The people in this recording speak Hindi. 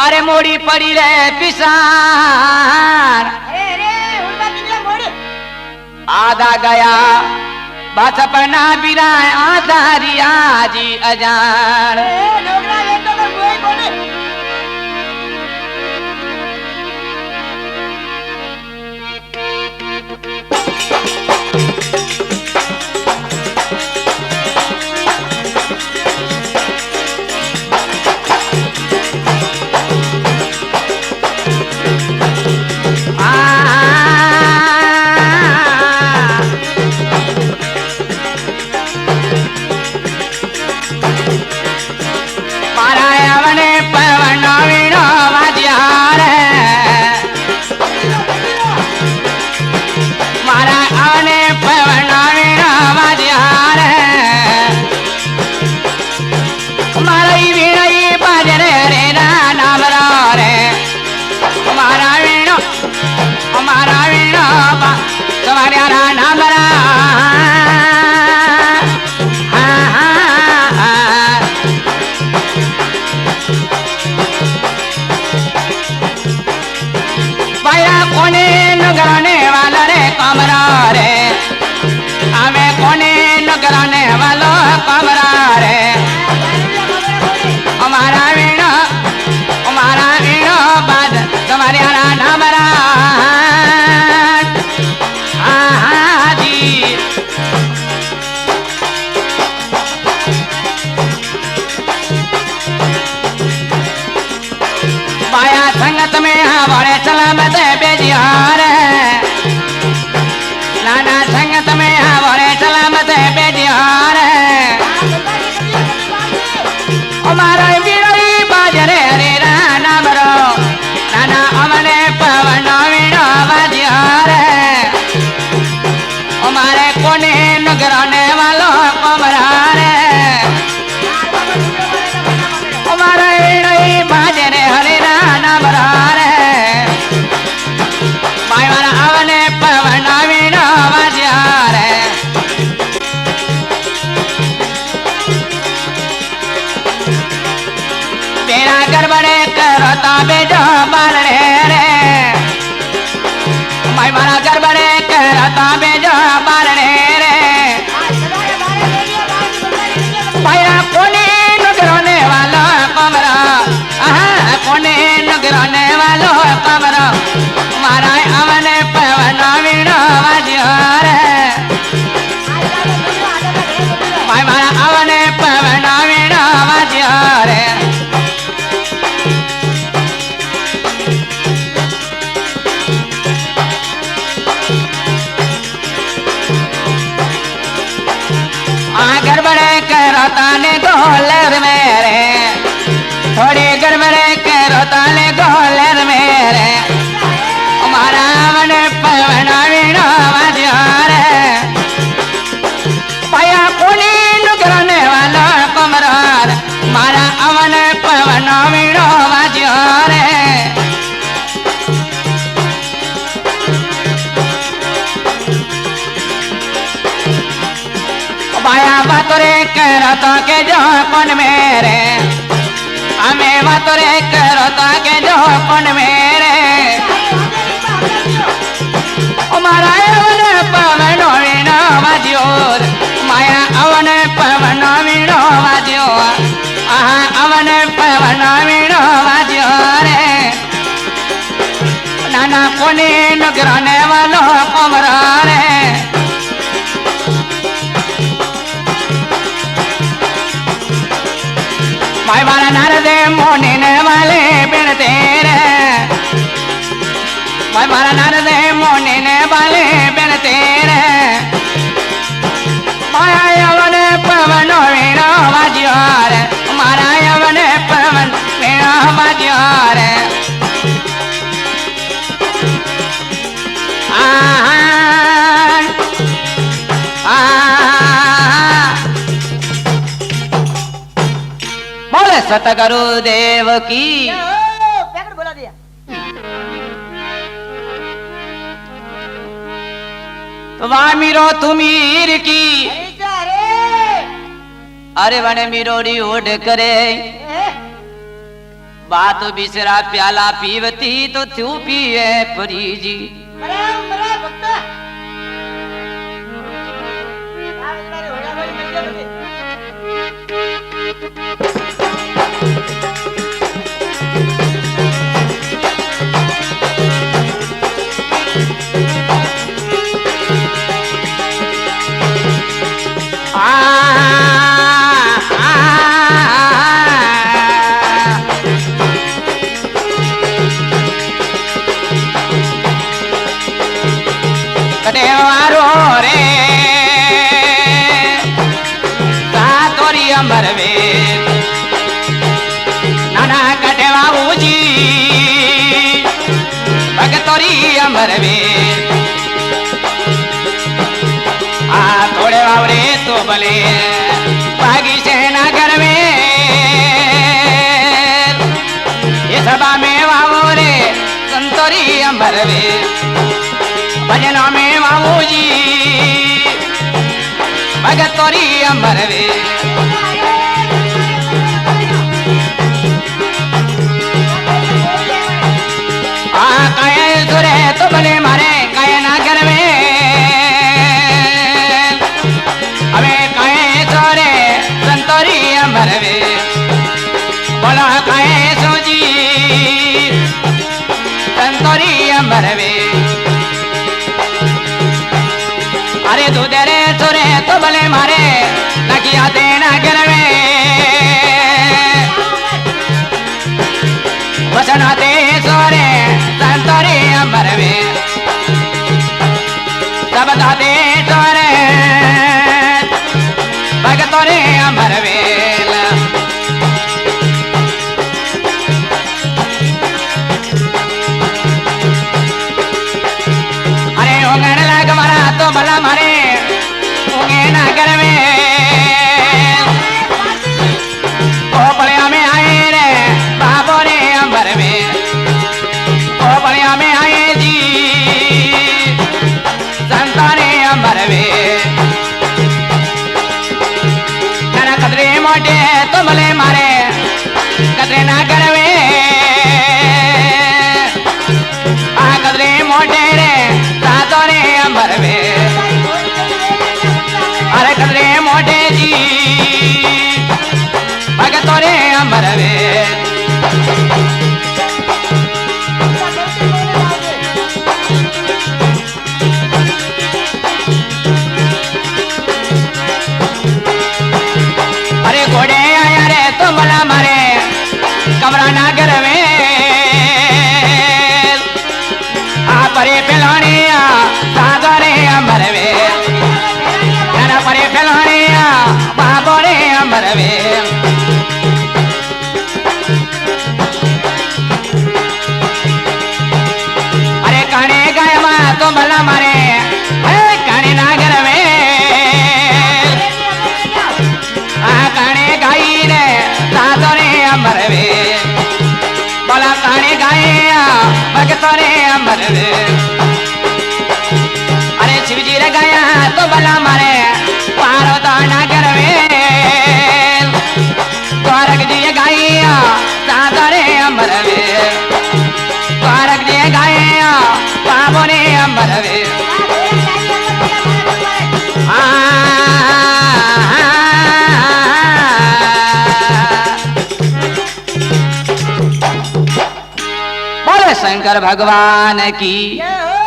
अरे मोड़ी पड़ी रे पिसार आधा गया बचपना बिराए आधारिया जी अजान नाना संगत में हमारे सलामत बेजियार हमारा बिरई बाजरे हरे नाम रो नाना अमने पवन वीणा बाजियार हमारे कोने नगराने वालों कमरार हमारा बिरई बाजरे हरे नाम रो गड़बड़े करता बेजो बालने रे माई मारा गड़बड़े करता बेजो बालने रे भाईरा कोने नगरोने वालों कमरा कोने नगरोने वालों कमरा मारा अमने पवन वीणा बाजियार भाई मारा अमने पवन वीणा बाजियार गड़बड़े करता ने गोलर मेरे थोड़ी गड़बड़े करता ने गोलर मेरे हमारा मन पवन वीणा बाजियार भैया पुनी नुकराने वाला कमरार मारा अमन पवन वीणा बाजियार बाया बातोरे करता के जो कौन मेरे हमें बातोरे करता के जो कौन मेरे हमारा अवन पवन वीणा बाजियोर माया अवन पवन वीणा बाजियोर अवन पवन वीणा बाजियोर नाना कोने नगराने वालों कमरा रे भाई मारा नारदे मोने वाले बिन तेरे भाई मारा नारदे मोने वाले बिन तेरे माया यवन पवन वीणा बाजियार मारा यवन पवन वीणा बाजियार बोले सतगुरु देव की बोला दिया वामिरो तुमीर की अरे वने मिरोड़ी उड़ करे बात बिसरा प्याला पीवती तो थू पिए परी जी बरे भक्त આ વિચારે હોડા ભાઈ મજા બધી कटेवारो रे सातोरी अमर वे नाना कटेवा जी भगतोरी अमर वे आ थोड़े वावरे तो भले बागी से नगर में ये सभा में वावो रे संतोरी अमर वे भजनों में बाबू जी भगतोरी अमर वे आ कहे सुरे तो भले मारे कहे नगर में हमें कहे सुरे संतोरी अमर वे बोला कहे सोजी संतोरी अमर वे अरे दूधरे सुरे तो भले मारे लगिया देना घर में वसना दे सोरे संतोरी अमर में सब दादे सोरे भगतोरी अमर में अरे उंगण लग मरा तो भला मारे उंगे नगर में ओपड़िया में आए रे बाबो रे अंबर में ओपड़िया में आए जी संताने अंबर में नाना कदरे मोटे तो भले मारे कदरे नगर में आ कदरे मोटे रे सातों रे अंबर में अरे कदरे मोटे जी भगतोरे अमर वे अरे घोड़े आया रे तो भला मारे कमरा नागर में आ परे पिलानिया सागरे अमर वे परे फैलानिया बाबो रे अमर वे अरे काने गाय मा तो भला मारे काने नागर में आ काने गाई रे सातो रे अमर वे बोला काने गाया भगतो रे अमर वे अरे शिवजी रे गाया तो भला मारे पार्वता नगर में द्वारक जी गाया सादरे अमर वे द्वारक जी गाया बाबो रे अमर वे बोले शंकर भगवान की जय हो